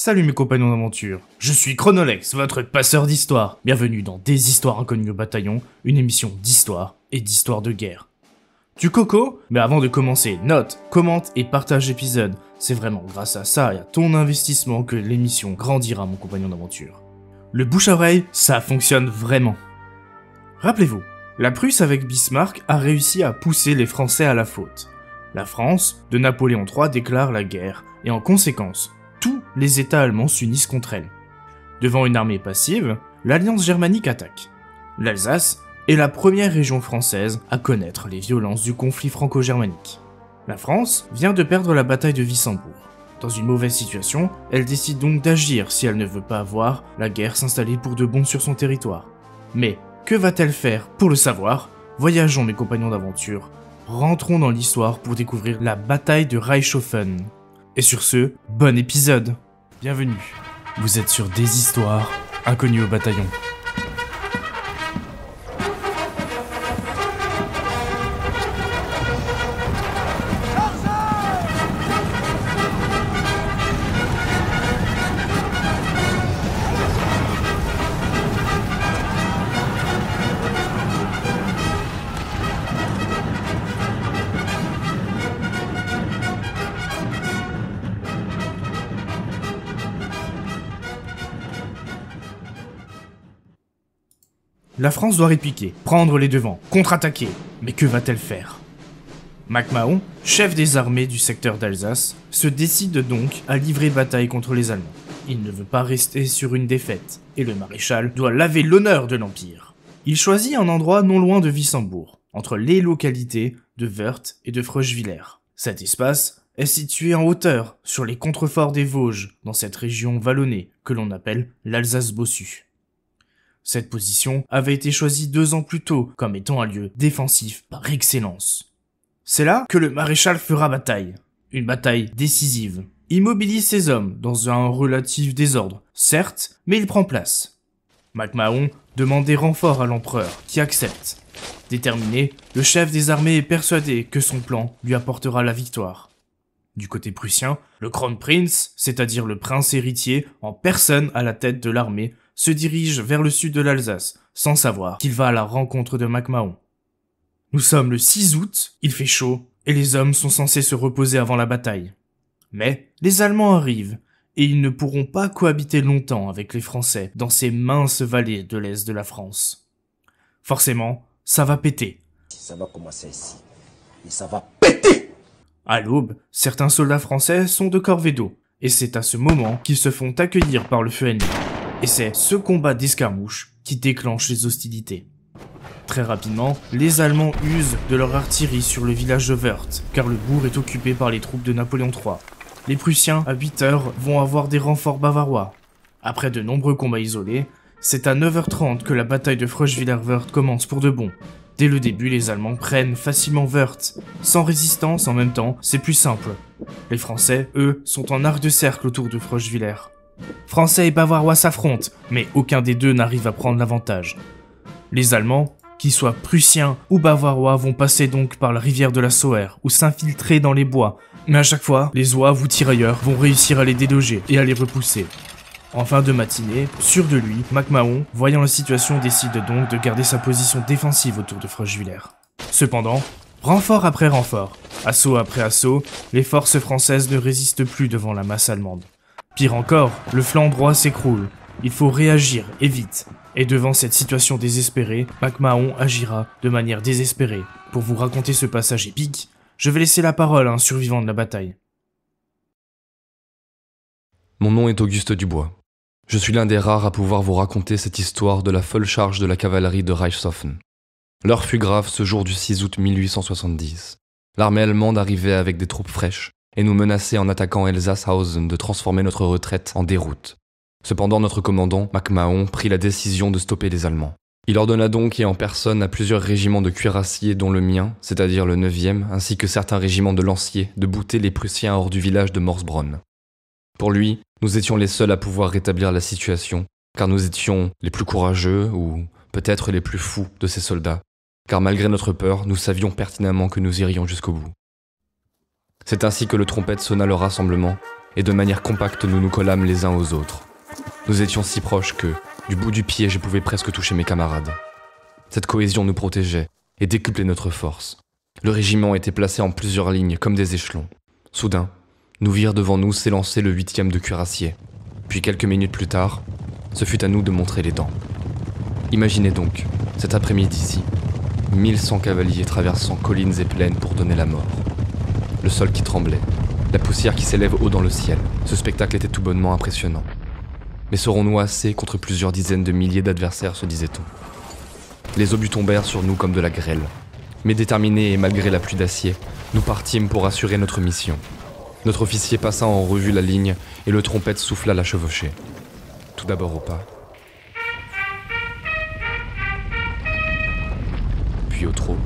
Salut mes compagnons d'aventure, je suis Chronolex, votre passeur d'histoire. Bienvenue dans Des histoires inconnues au bataillon, une émission d'histoire et d'histoire de guerre. Du coco? Mais avant de commencer, note, commente et partage l'épisode. C'est vraiment grâce à ça et à ton investissement que l'émission grandira mon compagnon d'aventure. Le bouche à oreille, ça fonctionne vraiment. Rappelez-vous, la Prusse avec Bismarck a réussi à pousser les Français à la faute. La France, de Napoléon III, déclare la guerre et en conséquence, tous les États allemands s'unissent contre elle. Devant une armée passive, l'Alliance germanique attaque. L'Alsace est la première région française à connaître les violences du conflit franco-germanique. La France vient de perdre la bataille de Wissembourg. Dans une mauvaise situation, elle décide donc d'agir si elle ne veut pas voir la guerre s'installer pour de bon sur son territoire. Mais que va-t-elle faire? Pour le savoir, voyageons mes compagnons d'aventure, rentrons dans l'histoire pour découvrir la bataille de Reichshoffen. Et sur ce, bon épisode. Bienvenue, vous êtes sur Des histoires inconnues au bataillon. La France doit répliquer, prendre les devants, contre-attaquer. Mais que va-t-elle faire? MacMahon, chef des armées du secteur d'Alsace, se décide donc à livrer bataille contre les Allemands. Il ne veut pas rester sur une défaite, et le maréchal doit laver l'honneur de l'Empire. Il choisit un endroit non loin de Wissembourg, entre les localités de Wörth et de Fröschwiller. Cet espace est situé en hauteur, sur les contreforts des Vosges, dans cette région vallonnée que l'on appelle l'Alsace bossue. Cette position avait été choisie 2 ans plus tôt comme étant un lieu défensif par excellence. C'est là que le maréchal fera bataille. Une bataille décisive. Il mobilise ses hommes dans un relatif désordre, certes, mais il prend place. MacMahon demande des renforts à l'empereur, qui accepte. Déterminé, le chef des armées est persuadé que son plan lui apportera la victoire. Du côté prussien, le Kronprinz, c'est-à-dire le prince héritier, en personne à la tête de l'armée, se dirige vers le sud de l'Alsace, sans savoir qu'il va à la rencontre de MacMahon. Nous sommes le 6 août, il fait chaud, et les hommes sont censés se reposer avant la bataille. Mais les Allemands arrivent, et ils ne pourront pas cohabiter longtemps avec les Français dans ces minces vallées de l'est de la France. Forcément, ça va péter. Ça va commencer ici, et ça va péter! À l'aube, certains soldats français sont de corvée d'eau, et c'est à ce moment qu'ils se font accueillir par le feu ennemi. Et c'est ce combat d'escarmouche qui déclenche les hostilités. Très rapidement, les Allemands usent de leur artillerie sur le village de Wörth, car le bourg est occupé par les troupes de Napoléon III. Les Prussiens, à 8 heures, vont avoir des renforts bavarois. Après de nombreux combats isolés, c'est à 9h30 que la bataille de Fröschwiller-Wörth commence pour de bon. Dès le début, les Allemands prennent facilement Wörth. Sans résistance en même temps, c'est plus simple. Les Français, eux, sont en arc de cercle autour de Fröschwiller. Français et Bavarois s'affrontent, mais aucun des deux n'arrive à prendre l'avantage. Les Allemands, qu'ils soient prussiens ou bavarois, vont passer donc par la rivière de la Sauer ou s'infiltrer dans les bois, mais à chaque fois, les zouaves ou tirailleurs vont réussir à les déloger et à les repousser. En fin de matinée, sûr de lui, MacMahon, voyant la situation, décide donc de garder sa position défensive autour de Fröschwiller. Cependant, renfort après renfort, assaut après assaut, les forces françaises ne résistent plus devant la masse allemande. Pire encore, le flanc droit s'écroule. Il faut réagir, et vite. Et devant cette situation désespérée, MacMahon agira de manière désespérée. Pour vous raconter ce passage épique, je vais laisser la parole à un survivant de la bataille. Mon nom est Auguste Dubois. Je suis l'un des rares à pouvoir vous raconter cette histoire de la folle charge de la cavalerie de Reichshoffen. L'heure fut grave ce jour du 6 août 1870. L'armée allemande arrivait avec des troupes fraîches et nous menaçait en attaquant Elsass-Hausen de transformer notre retraite en déroute. Cependant, notre commandant, MacMahon, prit la décision de stopper les Allemands. Il ordonna donc et en personne à plusieurs régiments de cuirassiers dont le mien, c'est-à-dire le 9e, ainsi que certains régiments de lanciers, de bouter les Prussiens hors du village de Morsbronn. Pour lui, nous étions les seuls à pouvoir rétablir la situation, car nous étions les plus courageux, ou peut-être les plus fous de ces soldats, car malgré notre peur, nous savions pertinemment que nous irions jusqu'au bout. C'est ainsi que le trompette sonna le rassemblement, et de manière compacte nous nous collâmes les uns aux autres. Nous étions si proches que, du bout du pied, je pouvais presque toucher mes camarades. Cette cohésion nous protégeait et décuplait notre force. Le régiment était placé en plusieurs lignes comme des échelons. Soudain, nous virent devant nous s'élancer le 8e de cuirassiers. Puis quelques minutes plus tard, ce fut à nous de montrer les dents. Imaginez donc, cet après-midi-ci, 1100 cavaliers traversant collines et plaines pour donner la mort. Le sol qui tremblait, la poussière qui s'élève haut dans le ciel. Ce spectacle était tout bonnement impressionnant. Mais serons-nous assez contre plusieurs dizaines de milliers d'adversaires, se disait-on. Les obus tombèrent sur nous comme de la grêle. Mais déterminés et malgré la pluie d'acier, nous partîmes pour assurer notre mission. Notre officier passa en revue la ligne et le trompette souffla la chevauchée. Tout d'abord au pas, puis au trot,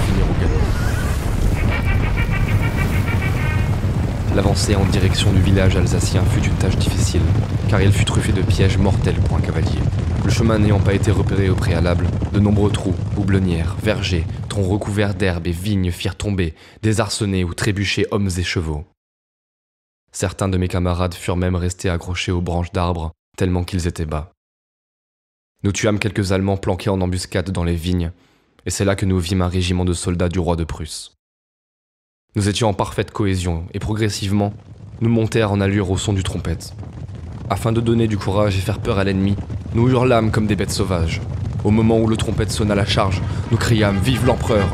finir au galop. L'avancée en direction du village alsacien fut une tâche difficile, car il fut truffé de pièges mortels pour un cavalier. Le chemin n'ayant pas été repéré au préalable, de nombreux trous, houblonnières, vergers, troncs recouverts d'herbe et vignes firent tomber, désarçonnés ou trébucher hommes et chevaux. Certains de mes camarades furent même restés accrochés aux branches d'arbres, tellement qu'ils étaient bas. Nous tuâmes quelques Allemands planqués en embuscade dans les vignes, et c'est là que nous vîmes un régiment de soldats du roi de Prusse. Nous étions en parfaite cohésion, et progressivement, nous montèrent en allure au son du trompette. Afin de donner du courage et faire peur à l'ennemi, nous hurlâmes comme des bêtes sauvages. Au moment où le trompette sonna la charge, nous criâmes « Vive l'empereur !»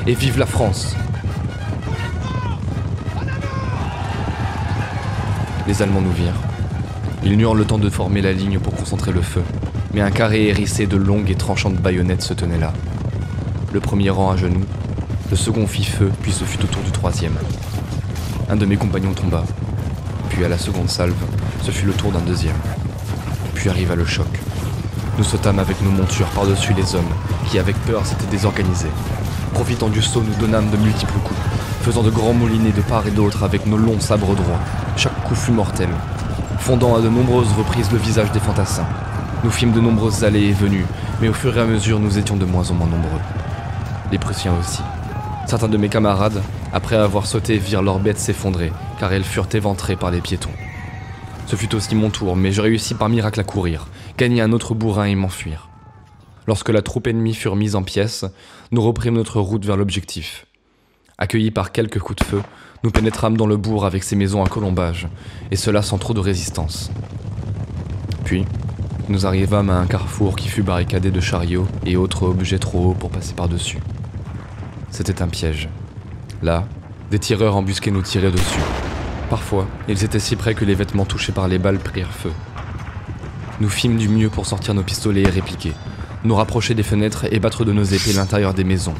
Et vive la France! Les Allemands nous virent. Ils n'eurent le temps de former la ligne pour concentrer le feu, mais un carré hérissé de longues et tranchantes baïonnettes se tenait là. Le premier rang à genoux, le second fit feu, puis ce fut au tour du troisième. Un de mes compagnons tomba, puis à la seconde salve, ce fut le tour d'un deuxième. Puis arriva le choc. Nous sautâmes avec nos montures par-dessus les hommes, qui avec peur s'étaient désorganisés. Profitant du saut, nous donnâmes de multiples coups, faisant de grands moulinets de part et d'autre avec nos longs sabres droits. Chaque coup fut mortel, fondant à de nombreuses reprises le visage des fantassins. Nous fîmes de nombreuses allées et venues, mais au fur et à mesure nous étions de moins en moins nombreux. Les Prussiens aussi. Certains de mes camarades, après avoir sauté, virent leurs bêtes s'effondrer, car elles furent éventrées par les piétons. Ce fut aussi mon tour, mais je réussis par miracle à courir, gagner un autre bourrin et m'enfuir. Lorsque la troupe ennemie fut mise en pièces, nous reprîmes notre route vers l'objectif. Accueillis par quelques coups de feu, nous pénétrâmes dans le bourg avec ses maisons à colombages, et cela sans trop de résistance. Puis, nous arrivâmes à un carrefour qui fut barricadé de chariots et autres objets trop hauts pour passer par-dessus. C'était un piège. Là, des tireurs embusqués nous tiraient dessus. Parfois, ils étaient si près que les vêtements touchés par les balles prirent feu. Nous fîmes du mieux pour sortir nos pistolets et répliquer, nous rapprocher des fenêtres et battre de nos épées l'intérieur des maisons.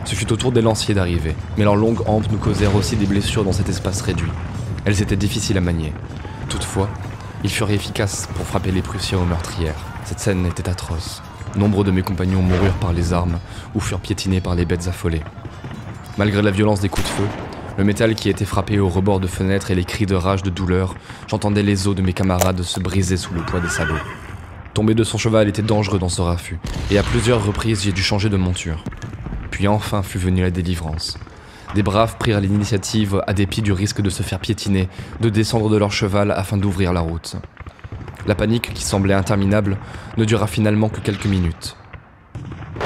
Ce fut au tour des lanciers d'arriver, mais leurs longues hampes nous causèrent aussi des blessures dans cet espace réduit. Elles étaient difficiles à manier. Toutefois, ils furent efficaces pour frapper les Prussiens aux meurtrières. Cette scène était atroce. Nombre de mes compagnons moururent par les armes ou furent piétinés par les bêtes affolées. Malgré la violence des coups de feu, le métal qui était frappé au rebord de fenêtres et les cris de rage de douleur, j'entendais les os de mes camarades se briser sous le poids des sabots. Tomber de son cheval était dangereux dans ce raffut, et à plusieurs reprises j'ai dû changer de monture. Puis enfin fut venue la délivrance. Des braves prirent l'initiative, à dépit du risque de se faire piétiner, de descendre de leur cheval afin d'ouvrir la route. La panique, qui semblait interminable, ne dura finalement que quelques minutes.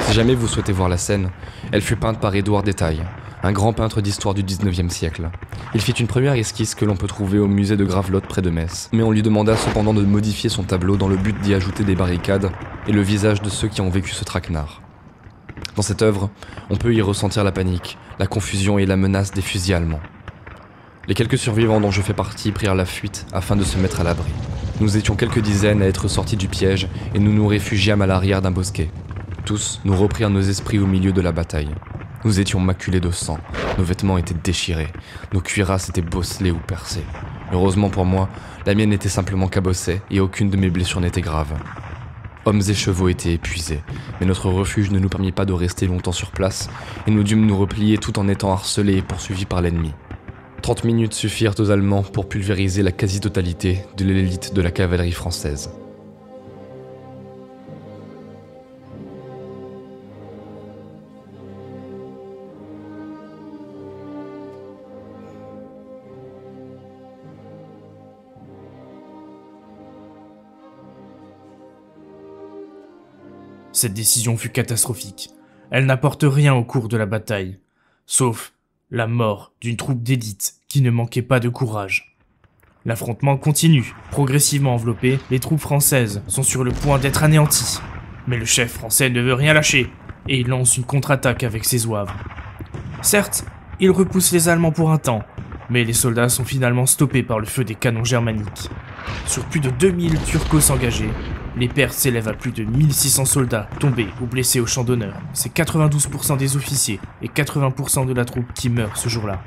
Si jamais vous souhaitez voir la scène, elle fut peinte par Édouard Détail, un grand peintre d'histoire du 19e siècle. Il fit une première esquisse que l'on peut trouver au musée de Gravelotte près de Metz, mais on lui demanda cependant de modifier son tableau dans le but d'y ajouter des barricades et le visage de ceux qui ont vécu ce traquenard. Dans cette œuvre, on peut y ressentir la panique, la confusion et la menace des fusils allemands. Les quelques survivants dont je fais partie prirent la fuite afin de se mettre à l'abri. Nous étions quelques dizaines à être sortis du piège et nous nous réfugiâmes à l'arrière d'un bosquet. Tous, nous reprirent nos esprits au milieu de la bataille. Nous étions maculés de sang, nos vêtements étaient déchirés, nos cuirasses étaient bosselées ou percées. Heureusement pour moi, la mienne était simplement cabossée et aucune de mes blessures n'était grave. Hommes et chevaux étaient épuisés, mais notre refuge ne nous permit pas de rester longtemps sur place et nous dûmes nous replier tout en étant harcelés et poursuivis par l'ennemi. 30 minutes suffirent aux Allemands pour pulvériser la quasi-totalité de l'élite de la cavalerie française. Cette décision fut catastrophique. Elle n'apporte rien au cours de la bataille, sauf la mort d'une troupe d'élite qui ne manquait pas de courage. L'affrontement continue. Progressivement enveloppées, les troupes françaises sont sur le point d'être anéanties. Mais le chef français ne veut rien lâcher, et il lance une contre-attaque avec ses zouaves. Certes, il repousse les Allemands pour un temps, mais les soldats sont finalement stoppés par le feu des canons germaniques. Sur plus de 2000 Turcos engagés, les pertes s'élèvent à plus de 1600 soldats tombés ou blessés au champ d'honneur. C'est 92% des officiers et 80% de la troupe qui meurent ce jour-là.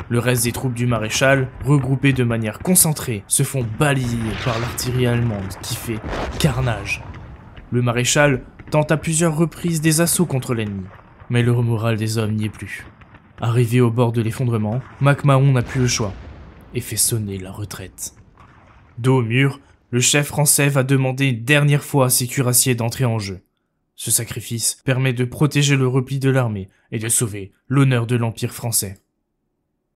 Le reste des troupes du maréchal, regroupées de manière concentrée, se font balayer par l'artillerie allemande qui fait carnage. Le maréchal tente à plusieurs reprises des assauts contre l'ennemi, mais le moral des hommes n'y est plus. Arrivé au bord de l'effondrement, MacMahon n'a plus le choix et fait sonner la retraite. Dos au mur, le chef français va demander une dernière fois à ses cuirassiers d'entrer en jeu. Ce sacrifice permet de protéger le repli de l'armée et de sauver l'honneur de l'Empire français.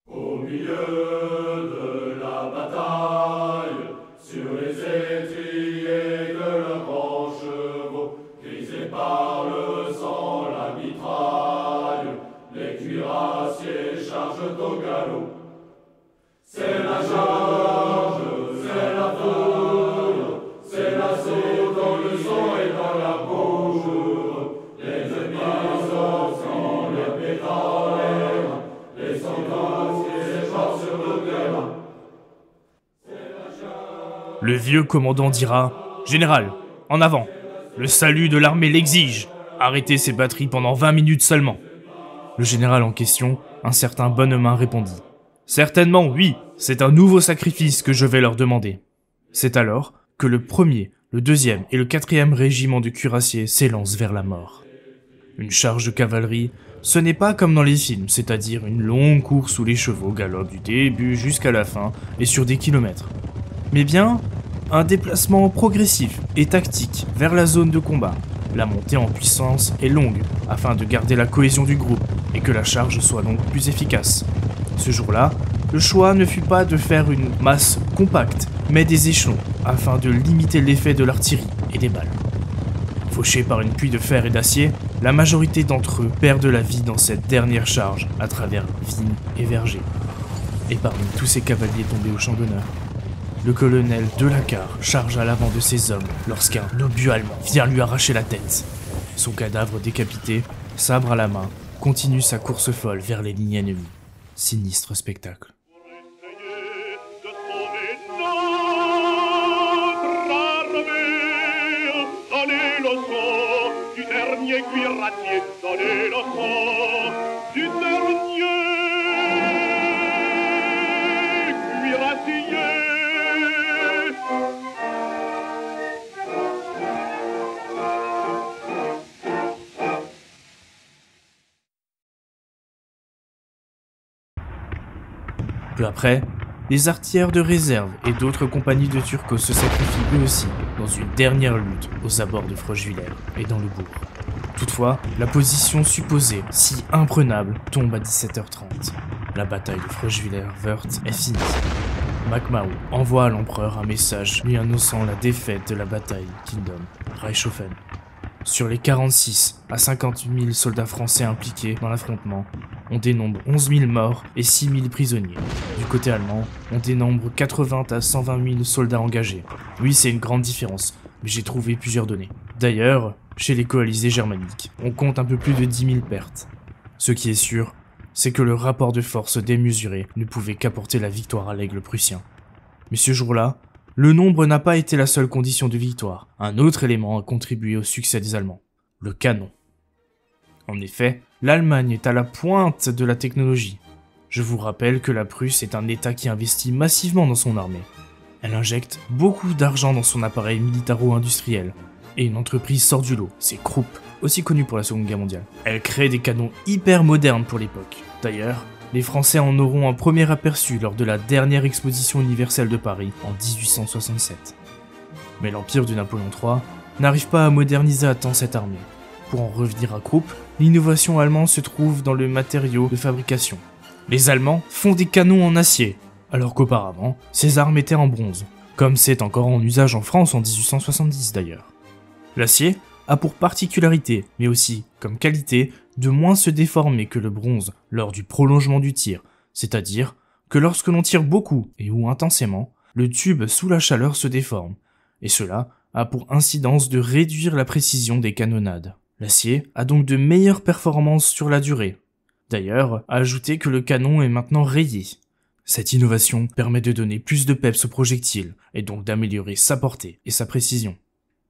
Au milieu de la bataille, sur les étriers de leurs grands chevaux, grisés par le sang, la mitraille, les cuirassiers chargent au galop. C'est la charge, c'est la fouille, c'est l'assaut dans le sang et dans la bouche. Les ennemis sont les pétales, les soldats s'échappent sur le terrain. Le vieux commandant dira « Général, en avant, le salut de l'armée l'exige. Arrêtez ces batteries pendant 20 minutes seulement. » Le général en question, un certain Bonnemain, répondit « Certainement, oui, c'est un nouveau sacrifice que je vais leur demander. » C'est alors que le 1er, le 2e et le 4e régiment de cuirassiers s'élancent vers la mort. Une charge de cavalerie, ce n'est pas comme dans les films, c'est-à-dire une longue course où les chevaux galopent du début jusqu'à la fin et sur des kilomètres. Mais bien, un déplacement progressif et tactique vers la zone de combat. La montée en puissance est longue afin de garder la cohésion du groupe et que la charge soit donc plus efficace. Ce jour-là, le choix ne fut pas de faire une masse compacte, mais des échelons, afin de limiter l'effet de l'artillerie et des balles. Fauchés par une pluie de fer et d'acier, la majorité d'entre eux perdent la vie dans cette dernière charge à travers vignes et vergers. Et parmi tous ces cavaliers tombés au champ d'honneur, le colonel Delacar charge à l'avant de ses hommes lorsqu'un obus allemand vient lui arracher la tête. Son cadavre décapité, sabre à la main, continue sa course folle vers les lignes ennemies. Sinistre spectacle. Donnez le sang du dernier cuirassier, donnez le sang du dernier cuirassier. Peu après, les artilleurs de réserve et d'autres compagnies de Turcos se sacrifient eux aussi dans une dernière lutte aux abords de Froschwiller et dans le bourg. Toutefois, la position supposée, si imprenable, tombe à 17h30. La bataille de Froschwiller-Wörth est finie. MacMahon envoie à l'empereur un message lui annonçant la défaite de la bataille qu'il nomme Reichshoffen. Sur les 46 à 50 000 soldats français impliqués dans l'affrontement, on dénombre 11 000 morts et 6 000 prisonniers. Du côté allemand, on dénombre 80 à 120 000 soldats engagés. Oui, c'est une grande différence, mais j'ai trouvé plusieurs données. D'ailleurs, chez les coalisés germaniques, on compte un peu plus de 10 000 pertes. Ce qui est sûr, c'est que le rapport de force démesuré ne pouvait qu'apporter la victoire à l'aigle prussien. Mais ce jour-là, le nombre n'a pas été la seule condition de victoire. Un autre élément a contribué au succès des Allemands, le canon. En effet, l'Allemagne est à la pointe de la technologie. Je vous rappelle que la Prusse est un État qui investit massivement dans son armée. Elle injecte beaucoup d'argent dans son appareil militaro-industriel. Et une entreprise sort du lot, c'est Krupp, aussi connu pour la Seconde Guerre mondiale. Elle crée des canons hyper modernes pour l'époque. D'ailleurs, les Français en auront un premier aperçu lors de la dernière exposition universelle de Paris en 1867. Mais l'empire de Napoléon III n'arrive pas à moderniser à temps cette armée. Pour en revenir à Krupp, l'innovation allemande se trouve dans le matériau de fabrication. Les Allemands font des canons en acier, alors qu'auparavant, ces armes étaient en bronze, comme c'est encore en usage en France en 1870 d'ailleurs. L'acier a pour particularité, mais aussi comme qualité, de moins se déformer que le bronze lors du prolongement du tir, c'est-à-dire que lorsque l'on tire beaucoup et ou intensément, le tube sous la chaleur se déforme, et cela a pour incidence de réduire la précision des canonnades. L'acier a donc de meilleures performances sur la durée. D'ailleurs, ajoutez que le canon est maintenant rayé. Cette innovation permet de donner plus de peps au projectile, et donc d'améliorer sa portée et sa précision.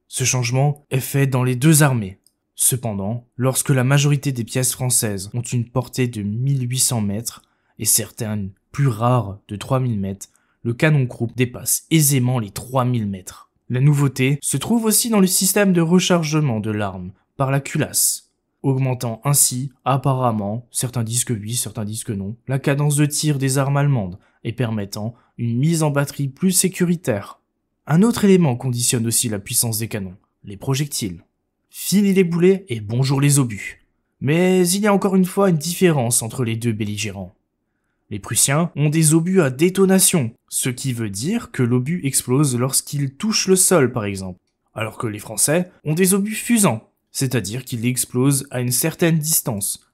Ce changement est fait dans les deux armées. Cependant, lorsque la majorité des pièces françaises ont une portée de 1800 mètres, et certaines plus rares de 3000 mètres, le canon Krupp dépasse aisément les 3000 mètres. La nouveauté se trouve aussi dans le système de rechargement de l'arme par la culasse, augmentant ainsi, apparemment, certains disent que oui, certains disent que non, la cadence de tir des armes allemandes et permettant une mise en batterie plus sécuritaire. Un autre élément conditionne aussi la puissance des canons, les projectiles. Fini les boulets et bonjour les obus. Mais il y a encore une fois une différence entre les deux belligérants. Les Prussiens ont des obus à détonation, ce qui veut dire que l'obus explose lorsqu'il touche le sol par exemple, alors que les Français ont des obus fusants, c'est-à-dire qu'il explose à une certaine distance,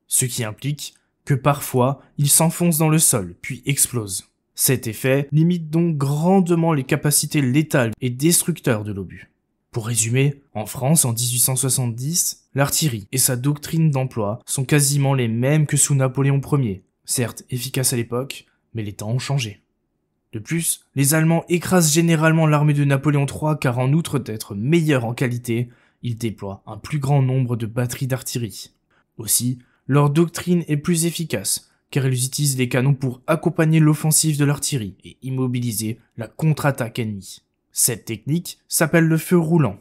ce qui implique que parfois il s'enfonce dans le sol puis explose. Cet effet limite donc grandement les capacités létales et destructeurs de l'obus. Pour résumer, en France en 1870, l'artillerie et sa doctrine d'emploi sont quasiment les mêmes que sous Napoléon Ier, certes efficaces à l'époque, mais les temps ont changé. De plus, les Allemands écrasent généralement l'armée de Napoléon III car en outre d'être meilleurs en qualité, ils déploient un plus grand nombre de batteries d'artillerie. Aussi, leur doctrine est plus efficace, car ils utilisent les canons pour accompagner l'offensive de l'artillerie et immobiliser la contre-attaque ennemie. Cette technique s'appelle le feu roulant.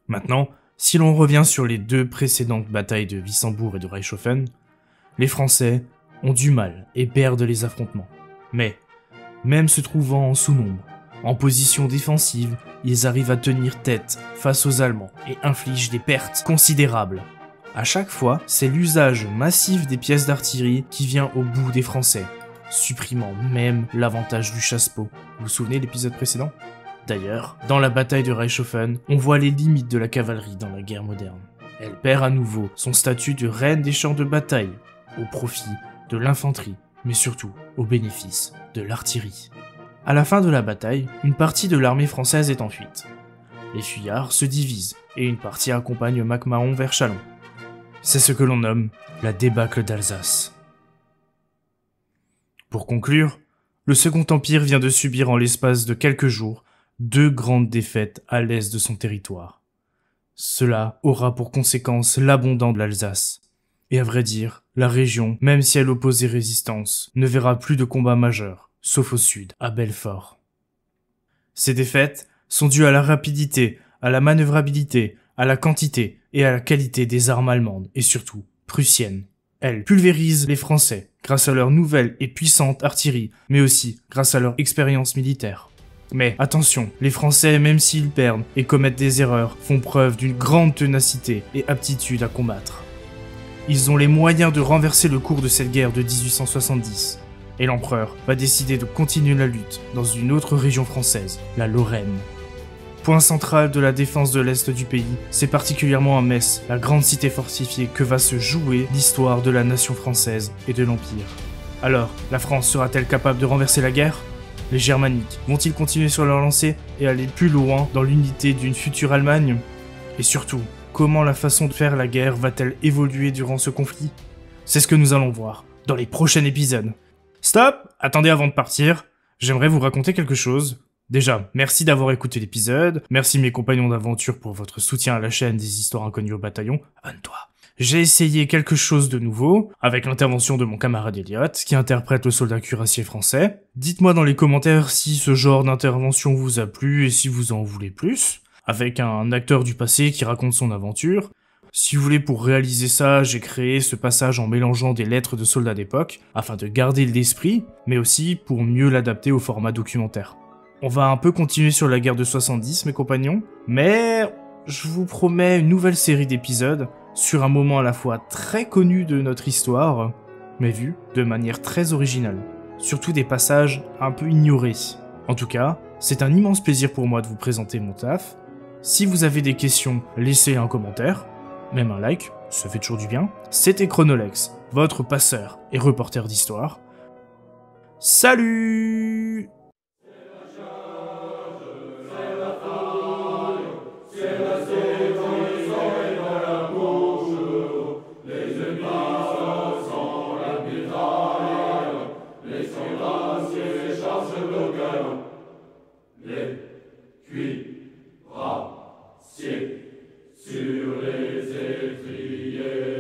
Maintenant, si l'on revient sur les deux précédentes batailles de Wissembourg et de Reichshoffen, les Français ont du mal et perdent les affrontements. Mais, même se trouvant en sous-nombre, en position défensive, ils arrivent à tenir tête face aux Allemands et infligent des pertes considérables. À chaque fois, c'est l'usage massif des pièces d'artillerie qui vient au bout des Français, supprimant même l'avantage du chasse-peau. Vous vous souvenez de l'épisode précédent ? D'ailleurs, dans la bataille de Reichshoffen, on voit les limites de la cavalerie dans la guerre moderne. Elle perd à nouveau son statut de reine des champs de bataille, au profit de l'infanterie, mais surtout au bénéfice de l'artillerie. À la fin de la bataille, une partie de l'armée française est en fuite. Les fuyards se divisent, et une partie accompagne MacMahon vers Châlons. C'est ce que l'on nomme la débâcle d'Alsace. Pour conclure, le Second Empire vient de subir en l'espace de quelques jours 2 grandes défaites à l'est de son territoire. Cela aura pour conséquence l'abandon de l'Alsace. Et à vrai dire, la région, même si elle opposait résistance, ne verra plus de combats majeurs, sauf au sud, à Belfort. Ces défaites sont dues à la rapidité, à la manœuvrabilité, à la quantité et à la qualité des armes allemandes, et surtout prussiennes. Elles pulvérisent les Français, grâce à leur nouvelle et puissante artillerie, mais aussi grâce à leur expérience militaire. Mais attention, les Français, même s'ils perdent et commettent des erreurs, font preuve d'une grande ténacité et aptitude à combattre. Ils ont les moyens de renverser le cours de cette guerre de 1870, et l'empereur va décider de continuer la lutte dans une autre région française, la Lorraine. Point central de la défense de l'Est du pays, c'est particulièrement à Metz, la grande cité fortifiée, que va se jouer l'histoire de la nation française et de l'Empire. Alors, la France sera-t-elle capable de renverser la guerre ? Les Germaniques vont-ils continuer sur leur lancée et aller plus loin dans l'unité d'une future Allemagne ? Et surtout, comment la façon de faire la guerre va-t-elle évoluer durant ce conflit ? C'est ce que nous allons voir dans les prochains épisodes. Stop ! Attendez avant de partir, j'aimerais vous raconter quelque chose. Déjà, merci d'avoir écouté l'épisode, merci mes compagnons d'aventure pour votre soutien à la chaîne des histoires inconnues au bataillon, abonne-toi. J'ai essayé quelque chose de nouveau, avec l'intervention de mon camarade Elliot, qui interprète le soldat cuirassier français. Dites-moi dans les commentaires si ce genre d'intervention vous a plu et si vous en voulez plus, avec un acteur du passé qui raconte son aventure. Si vous voulez, pour réaliser ça, j'ai créé ce passage en mélangeant des lettres de soldats d'époque, afin de garder l'esprit, mais aussi pour mieux l'adapter au format documentaire. On va un peu continuer sur la guerre de 70, mes compagnons, mais je vous promets une nouvelle série d'épisodes sur un moment à la fois très connu de notre histoire, mais vu de manière très originale. Surtout des passages un peu ignorés. En tout cas, c'est un immense plaisir pour moi de vous présenter mon taf. Si vous avez des questions, laissez un commentaire, même un like, ça fait toujours du bien. C'était Chronolex, votre passeur et reporter d'histoire. Salut! Sur les étriers